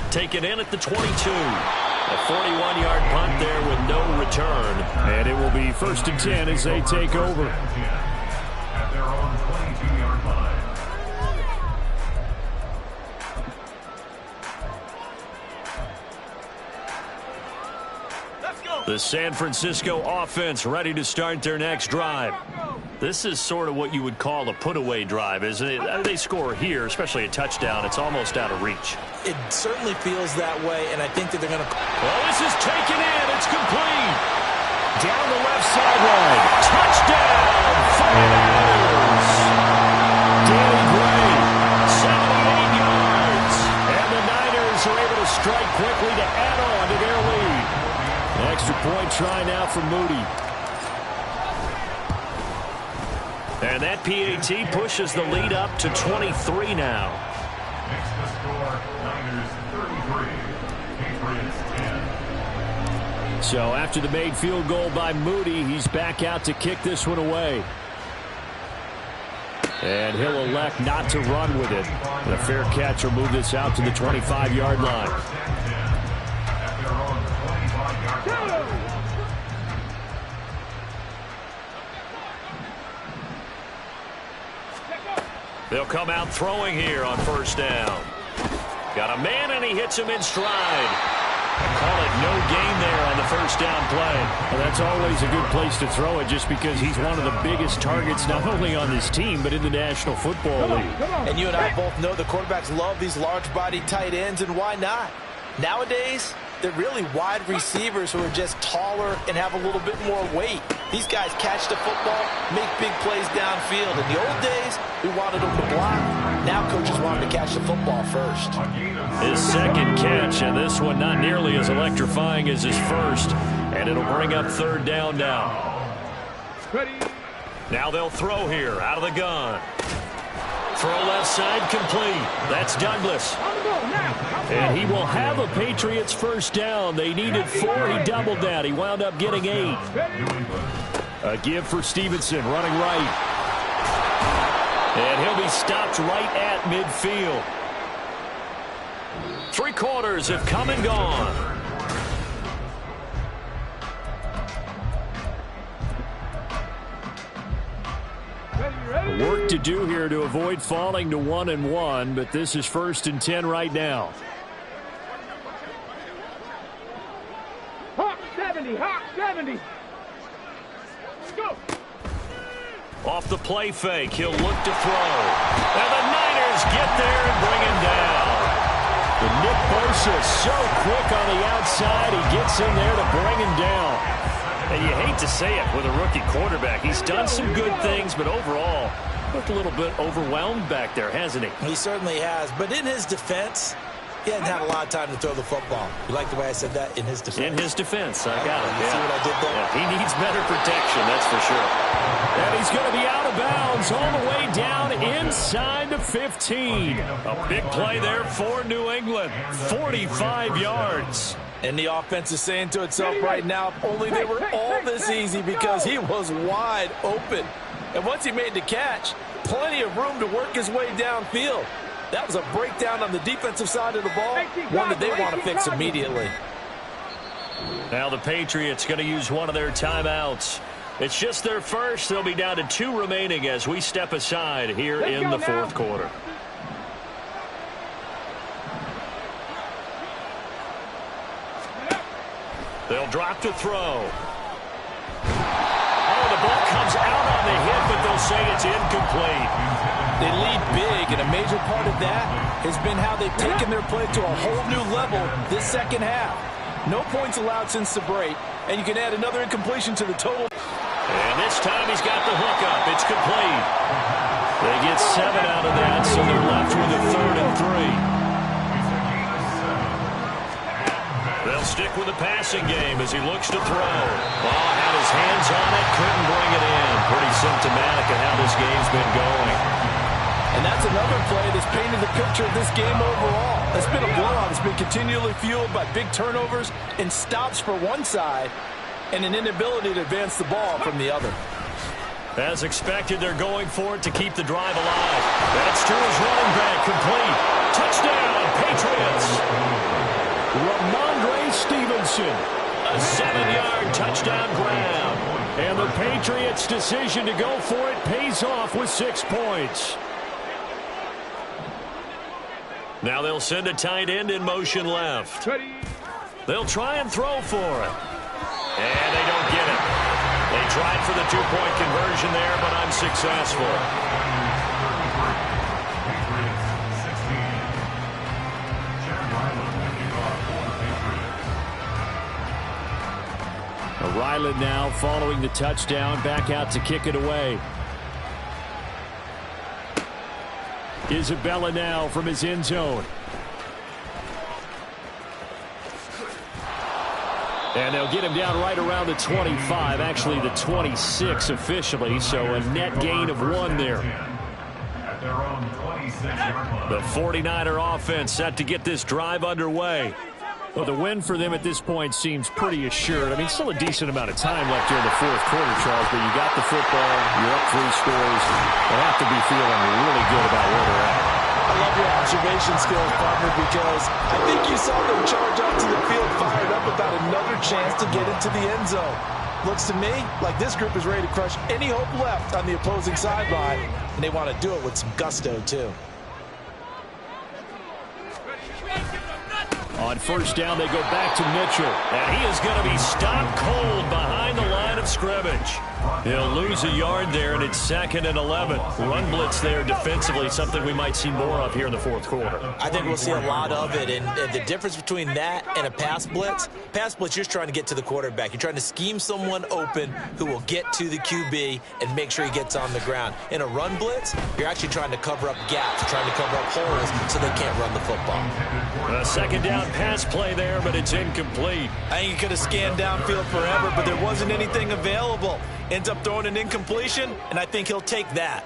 Taken in at the 22. A 41-yard punt there with no return. And it will be 1st and 10 as they take over. At their own 22-yard line. The San Francisco offense ready to start their next drive. This is sort of what you would call a put-away drive, isn't it? They score here, especially a touchdown. It's almost out of reach. It certainly feels that way, and I think that they're going to... Well, this is taken in. It's complete. Down the left sideline. Touchdown! 49ers! Danny Gray, 78 yards. And the Niners are able to strike quickly to add on to their lead. Extra point try now for Moody. And that PAT pushes the lead up to 23 now. Next to score, Niners 33, Patriots 10. So after the made field goal by Moody, he's back out to kick this one away. And he'll elect not to run with it. And a fair catch will move this out to the 25-yard line. At their own 25-yard line. They'll come out throwing here on 1st down. Got a man, and he hits him in stride. Call it no gain there on the 1st down play. Well, that's always a good place to throw it just because he's one of the biggest targets not only on this team but in the National Football League. And you and I both know the quarterbacks love these large-bodied tight ends, and why not? Nowadays, they're really wide receivers who are just taller and have a little bit more weight. These guys catch the football, make big plays downfield. In the old days, we wanted them to block. Now coaches want them to catch the football first. His 2nd catch, and this one not nearly as electrifying as his first. And it'll bring up 3rd down now. Now they'll throw here out of the gun. Throw left side complete. That's Douglas. And he will have a Patriots 1st down. They needed 4. He doubled that. He wound up getting 8. A give for Stevenson running right. And he'll be stopped right at midfield. 3 quarters have come and gone. Work to do here to avoid falling to 1-1, but this is 1st and 10 right now. Hawk 70, Hawk 70. Go. Off the play fake, he'll look to throw. And the Niners get there and bring him down. The Nick Bosa so quick on the outside, he gets in there to bring him down. And you hate to say it with a rookie quarterback. He's done some good things, but overall, looked a little bit overwhelmed back there, hasn't he? He certainly has, but in his defense, he hasn't had a lot of time to throw the football. You like the way I said that? In his defense. In his defense, I got it. You see what I did there? Yeah, he needs better protection, that's for sure. And he's going to be out of bounds all the way down inside the 15. A big play there for New England. 45 yards. And the offense is saying to itself right now, if only they were all this easy, because he was wide open. And once he made the catch, plenty of room to work his way downfield. That was a breakdown on the defensive side of the ball, one that they want to fix immediately. Now the Patriots going to use one of their timeouts. It's just their first. They'll be down to 2 remaining as we step aside here in the fourth quarter. They'll drop to throw. Oh, the ball comes out on the hit, but they'll say it's incomplete. They lead big, and a major part of that has been how they've taken their play to a whole new level this second half. No points allowed since the break, and you can add another incompletion to the total. And this time he's got the hook up. It's complete. They get 7 out of that, so they're left with a 3rd and 3. They'll stick with the passing game as he looks to throw. Oh, had his hands on it, couldn't bring it in. Pretty symptomatic of how this game's been going. And that's another play that's painted the picture of this game overall. It's been a blowout. It's been continually fueled by big turnovers and stops for one side and an inability to advance the ball from the other. As expected, they're going for it to keep the drive alive. That's to his running back, complete. Touchdown, Patriots. Ramondre Stevenson. A 7-yard touchdown grab. And the Patriots' decision to go for it pays off with 6 points. Now they'll send a tight end in motion left. They'll try and throw for it. And they don't get it. They tried for the 2-point conversion there, but unsuccessful. Ryland now following the touchdown, back out to kick it away. Isabella now from his end zone. And they'll get him down right around the 25, actually the 26 officially, so a net gain of 1 there. The 49er offense set to get this drive underway. Well, the win for them at this point seems pretty assured. I mean, still a decent amount of time left here in the fourth quarter, Charles, but you got the football, you're up 3 scores. They'll have to be feeling really good about where they're at. I love your observation skills, partner, because I think you saw them charge onto the field fired up about another chance to get into the end zone. Looks to me like this group is ready to crush any hope left on the opposing sideline, and they want to do it with some gusto, too. On first down, they go back to Mitchell. And he is going to be stopped cold behind the line of scrimmage. He'll lose a yard there, and it's 2nd and 11. Run blitz there defensively, something we might see more of here in the fourth quarter. I think we'll see a lot of it, and the difference between that and a pass blitz, you're just trying to get to the quarterback. You're trying to scheme someone open who will get to the QB and make sure he gets on the ground. In a run blitz, you're actually trying to cover up gaps, trying to cover up holes so they can't run the football. A 2nd down pass play there, but it's incomplete. I think he could have scanned downfield forever, but there wasn't anything available. Ends up throwing an incompletion, and I think he'll take that.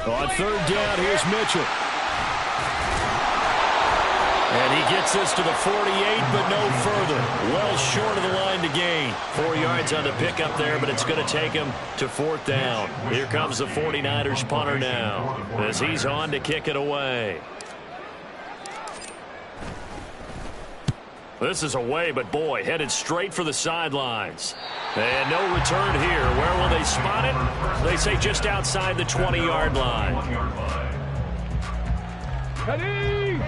On 3rd down, here's Mitchell. And he gets this to the 48, but no further. Well short of the line to gain. 4 yards on the pickup there, but it's going to take him to 4th down. Here comes the 49ers punter now as he's on to kick it away. This is away, but boy, headed straight for the sidelines. And no return here. Where will they spot it? They say just outside the 20-yard line.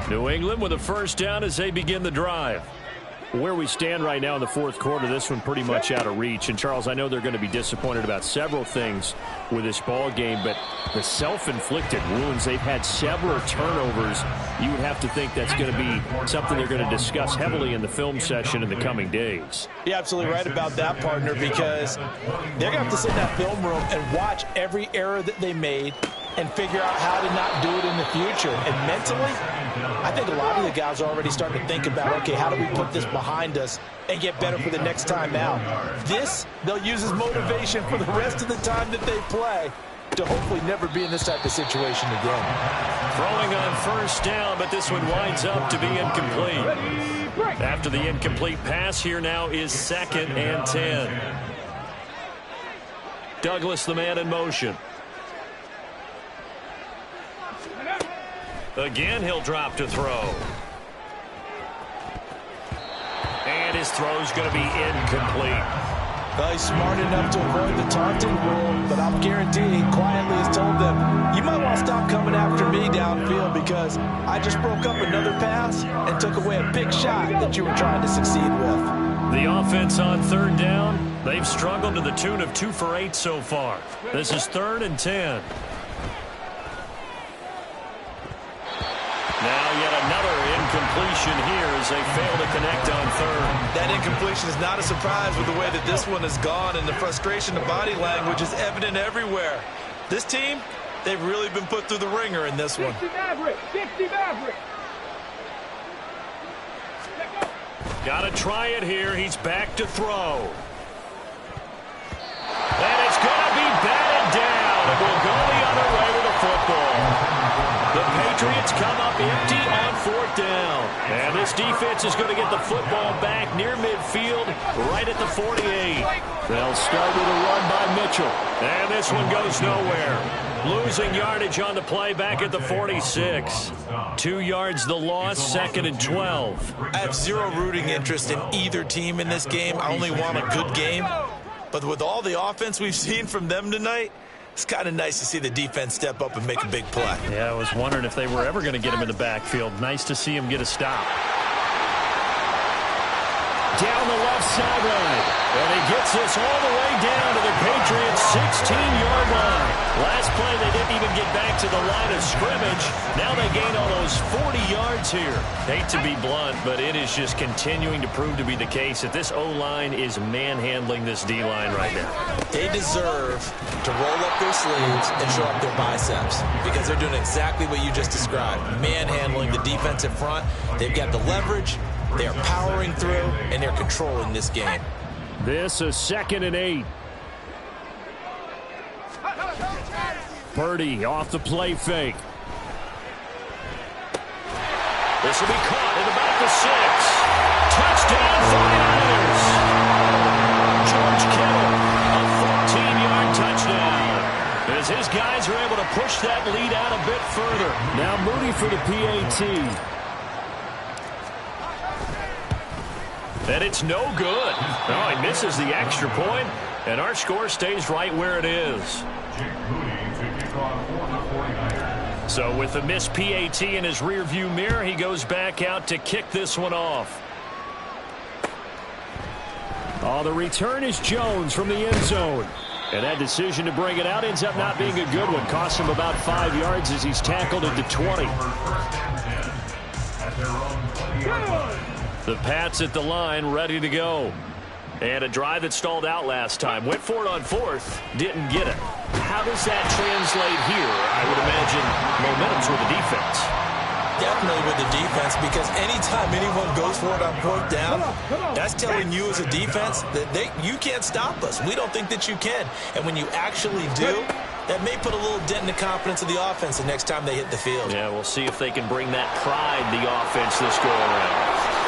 New England with a first down as they begin the drive. Where we stand right now in the fourth quarter, this one pretty much out of reach. And, Charles, I know they're going to be disappointed about several things with this ball game, but the self-inflicted wounds, they've had several turnovers. You would have to think that's going to be something they're going to discuss heavily in the film session in the coming days. You're absolutely right about that, partner, because they're going to have to sit in that film room and watch every error that they made and figure out how to not do it in the future. And mentally, I think a lot of the guys are already starting to think about, okay, how do we put this behind us and get better for the next time out? This, they'll use as motivation for the rest of the time that they play to hopefully never be in this type of situation again. Throwing on first down, but this one winds up to be incomplete. After the incomplete pass, here now is 2nd and 10. Douglas, the man in motion. Again, he'll drop to throw. And his throw's going to be incomplete. Well, he's smart enough to avoid the taunting rule, but I'm guaranteeing he quietly has told them, you might want to stop coming after me downfield because I just broke up another pass and took away a big shot that you were trying to succeed with. The offense on third down, they've struggled to the tune of 2 for 8 so far. This is 3rd and 10. Now yet another incompletion here as they fail to connect on third. That incompletion is not a surprise with the way that this one has gone, and the frustration of body language is evident everywhere. This team, they've really been put through the ringer in this one. 60 Maverick, 60 Maverick. Got to try it here. He's back to throw. And it's going to be batted down. It will go the other way with the football. The Patriots come up empty on 4th down. And this defense is going to get the football back near midfield, right at the 48. They'll start with a run by Mitchell. And this one goes nowhere. Losing yardage on the play back at the 46. 2 yards the loss, 2nd and 12. I have zero rooting interest in either team in this game. I only want a good game. But with all the offense we've seen from them tonight, it's kind of nice to see the defense step up and make a big play. Yeah, I was wondering if they were ever going to get him in the backfield. Nice to see him get a stop. Down the left sideline. And he gets this all the way down to the Patriots' 16-yard line. Last play, they didn't even get back to the line of scrimmage. Now they gain almost 40 yards here. Hate to be blunt, but it is just continuing to prove to be the case that this O-line is manhandling this D-line right now. They deserve to roll up their sleeves and show up their biceps because they're doing exactly what you just described, manhandling the defensive front. They've got the leverage, they're powering through, and they're controlling this game. This is 2nd and 8. Purdy off the play fake. This will be caught at about the 6. Touchdown 49ers. George Kittle, a 14-yard touchdown. As his guys are able to push that lead out a bit further. Now Moody for the PAT. And it's no good. Oh, he misses the extra point, and our score stays right where it is. So with the missed PAT in his rearview mirror, he goes back out to kick this one off. Oh, the return is Jones from the end zone. And that decision to bring it out ends up not being a good one. Costs him about 5 yards as he's tackled at the 20. The Pats at the line, ready to go. And a drive that stalled out last time. Went for it on 4th, didn't get it. How does that translate here? I would imagine momentum's with the defense. Definitely with the defense, because anytime anyone goes for it on 4th down, that's telling you as a defense that you can't stop us. We don't think that you can. And when you actually do, that may put a little dent in the confidence of the offense the next time they hit the field. Yeah, we'll see if they can bring that pride to the offense this go around.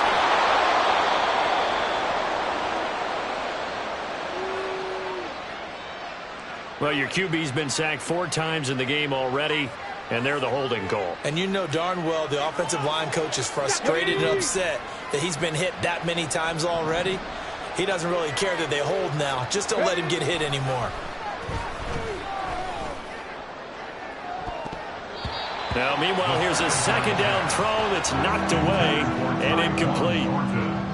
Well, your QB's been sacked 4 times in the game already, and they're the holding call. And you know darn well the offensive line coach is frustrated and upset that he's been hit that many times already. He doesn't really care that they hold now. Just don't let him get hit anymore. Now, meanwhile, here's a 2nd down throw that's knocked away and incomplete.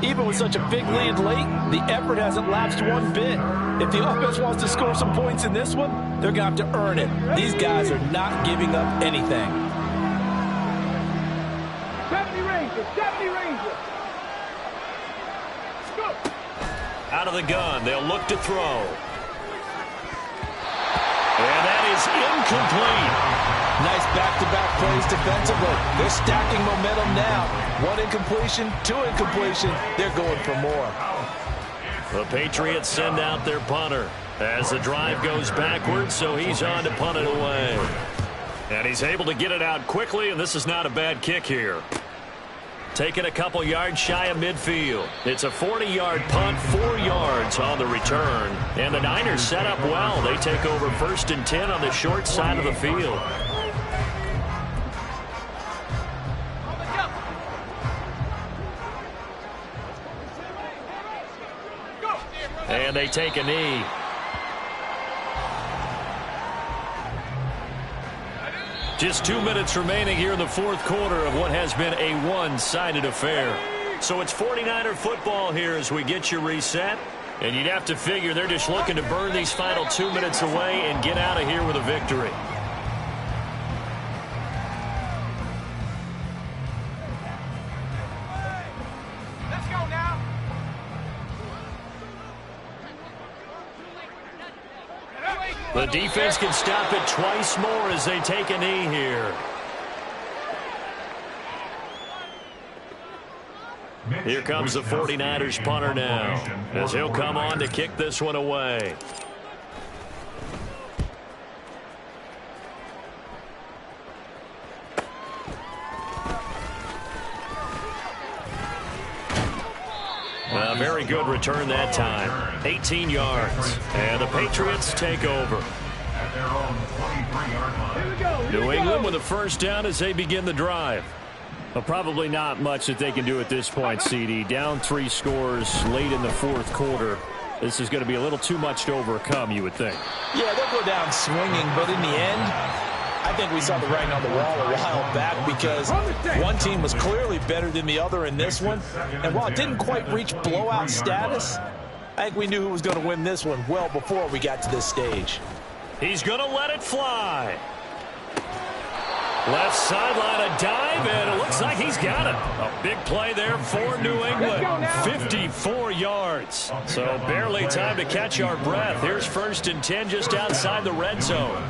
Even with such a big lead late, the effort hasn't lapsed one bit. If the offense wants to score some points in this one, they're going to have to earn it. These guys are not giving up anything. 70 Rangers, 70 Rangers. Go. Out of the gun, they'll look to throw. And that is incomplete. Nice back-to-back plays defensively. They're stacking momentum now. 1 incompletion, 2 incompletion. They're going for more. The Patriots send out their punter as the drive goes backwards, so he's on to punt it away. And he's able to get it out quickly, and this is not a bad kick here. Taking a couple yards shy of midfield. It's a 40-yard punt, 4 yards on the return. And the Niners set up well. They take over 1st and 10 on the short side of the field. And they take a knee. Just 2 minutes remaining here in the fourth quarter of what has been a one-sided affair. So it's 49er football here as we get you reset. And you'd have to figure they're just looking to burn these final 2 minutes away and get out of here with a victory. Let's go now. The defense can stop it twice more as they take a knee here. Here comes the 49ers punter now, as he'll come on to kick this one away. A very good return that time. 18 yards. And the Patriots take over. At their own 23-yard line. Here we go. Here New we England go. with a first down as they begin the drive. Well, probably not much that they can do at this point, CD. Down 3 scores late in the fourth quarter. This is going to be a little too much to overcome, you would think. Yeah, they'll go down swinging, but in the end, I think we saw the writing on the wall a while back because one team was clearly better than the other in this one. And while it didn't quite reach blowout status, I think we knew who was going to win this one well before we got to this stage. He's going to let it fly. Left sideline, a dive, and it looks like he's got it. A big play there for New England. 54 yards. So barely time to catch our breath. Here's 1st and 10 just outside the red zone.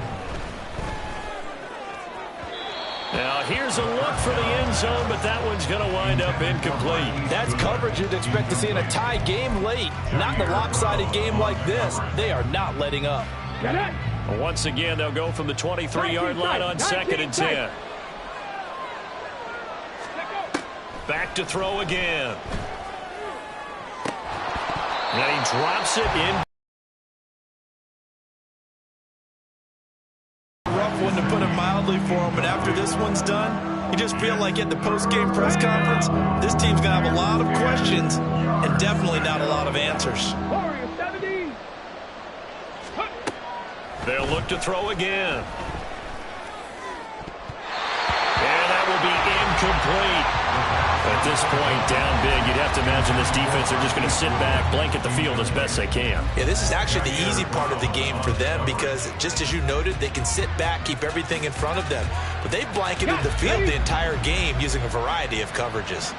Now here's a look for the end zone, but that one's going to wind up incomplete. That's coverage you'd expect to see in a tie game late. Not in a lopsided game like this. They are not letting up. Once again, they'll go from the 23-yard line on 2nd and 10. Back to throw again. And he drops it in. Rough one to put it mildly for him, but after this one's done, you just feel like at the post-game press conference, this team's going to have a lot of questions and definitely not a lot of answers. Warrior 70. They'll look to throw again. And that will be incomplete. At this point, down big, you'd have to imagine this defense, they're just going to sit back, blanket the field as best they can. Yeah, this is actually the easy part of the game for them because, just as you noted, they can sit back, keep everything in front of them. But they've blanketed the field the entire game using a variety of coverages.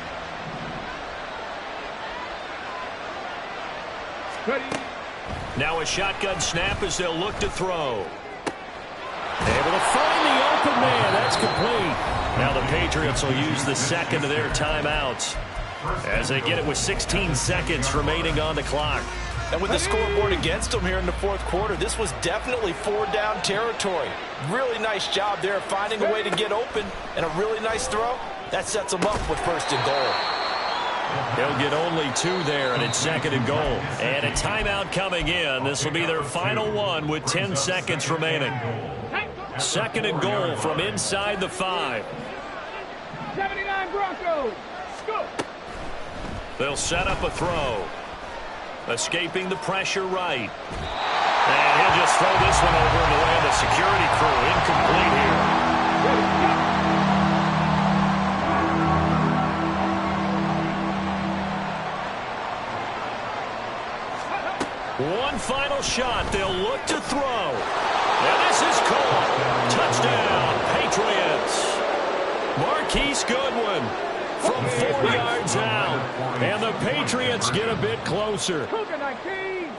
Ready. Now a shotgun snap as they'll look to throw. Able to find the open man. That's complete. Now the Patriots will use the second of their timeouts as they get it with 16 seconds remaining on the clock. And with the scoreboard against them here in the fourth quarter, this was definitely 4-down territory. Really nice job there finding a way to get open, and a really nice throw. That sets them up with 1st and goal. They'll get only 2 there, and it's 2nd and goal. And a timeout coming in. This will be their final one with 10 seconds remaining. 2nd and goal from inside the 5. 79 Broncos. Go. They'll set up a throw. Escaping the pressure right. And he'll just throw this one over in the way of the security crew. Incomplete here. One final shot. They'll look to throw. And this is caught. Touchdown, Patriots. Marquise Goodwin from 4 yards out. And the Patriots get a bit closer. Cougar 19.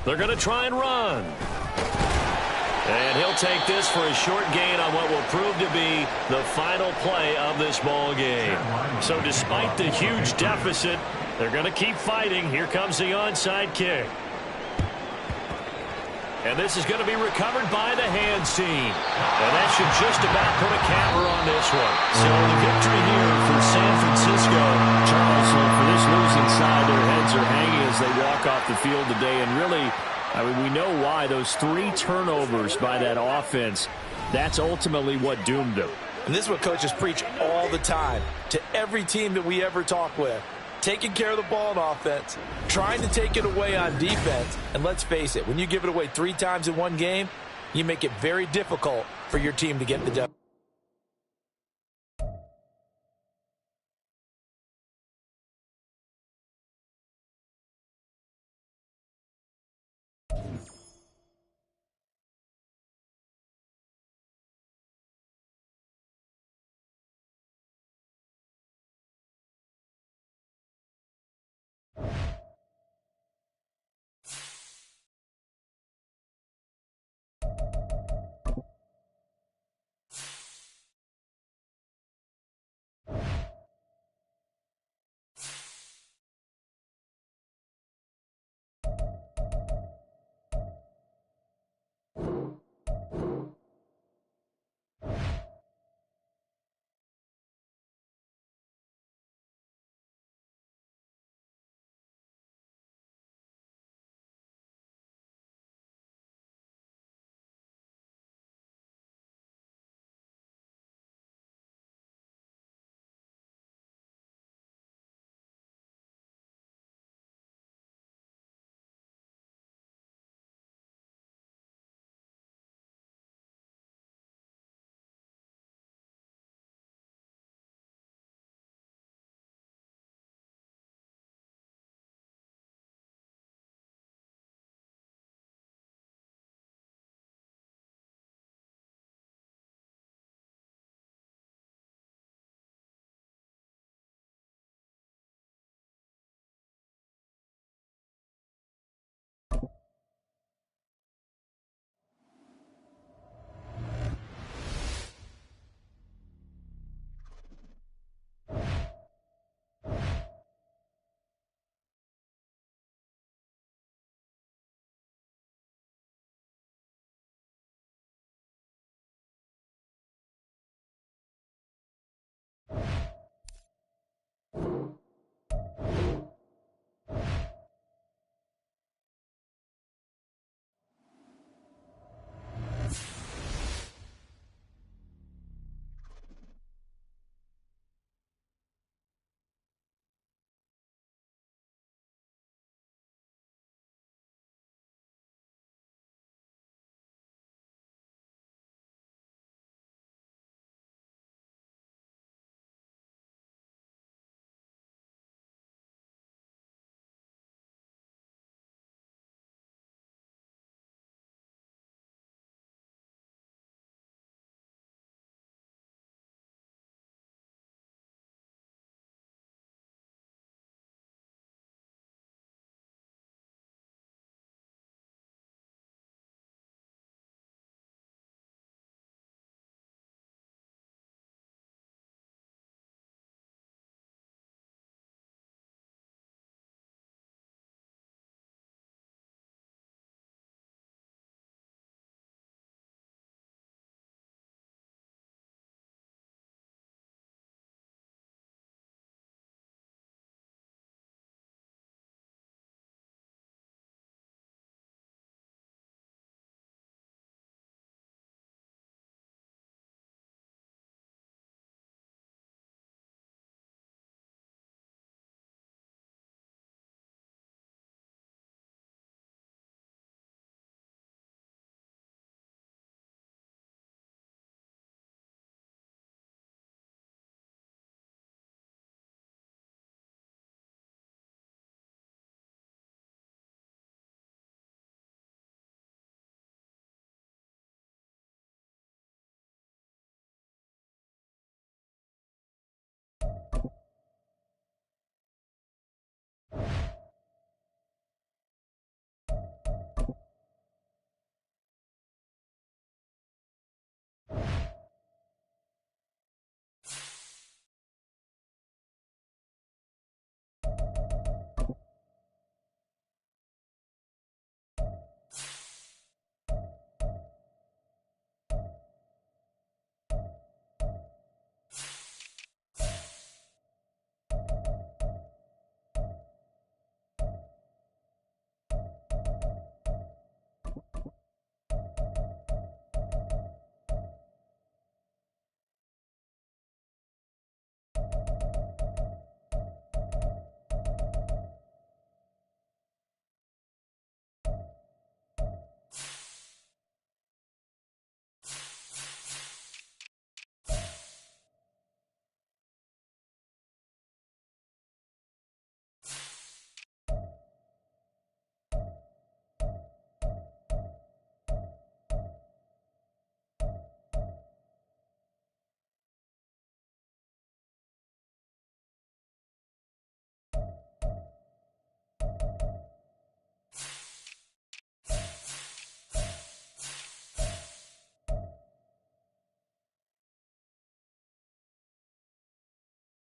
They're going to try and run. And he'll take this for a short gain on what will prove to be the final play of this ball game. So despite the huge deficit, they're going to keep fighting. Here comes the onside kick. And this is going to be recovered by the hands team. And that should just about put a capper on this one. So the victory here for San Francisco. Charles, for this losing side, their heads are hanging as they walk off the field today. And really, I mean, we know why. Those 3 turnovers by that offense, that's ultimately what doomed them. And this is what coaches preach all the time to every team that we ever talk with. Taking care of the ball on offense, trying to take it away on defense. And let's face it, when you give it away 3 times in one game, you make it very difficult for your team to get the W.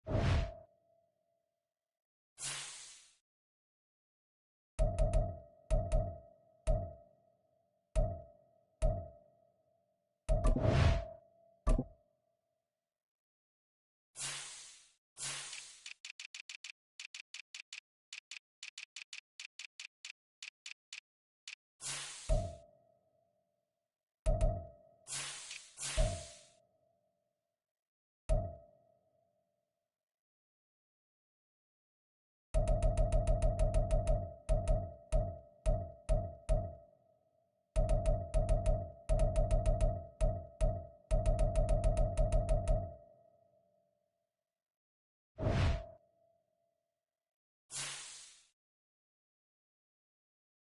Go.